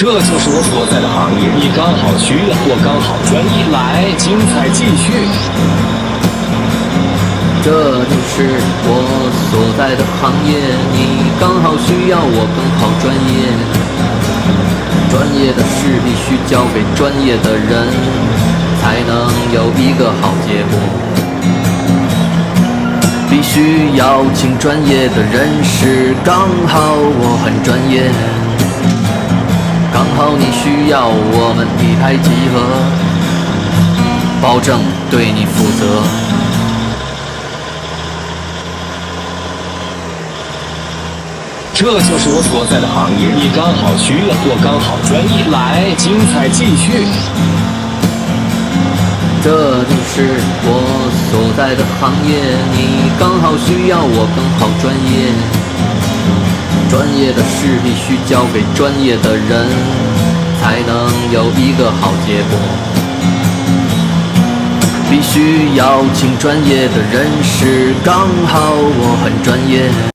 这就是我所在的行业，你刚好需要，我刚好专业，来，精彩继续。这就是我所在的行业，你刚好需要，我刚好专业。专业的事必须交给专业的人，才能有一个好结果。必须邀请专业的人士，刚好我很专业，刚好你需要，我们一拍即合，保证对你负责。这就是我所在的行业，你刚好需要，我刚好专业，来，精彩继续。这就是我所在的行业，你刚好需要，我刚好专业。专业的事必须交给专业的人，才能有一个好结果。必须邀请专业的人士，刚好我很专业。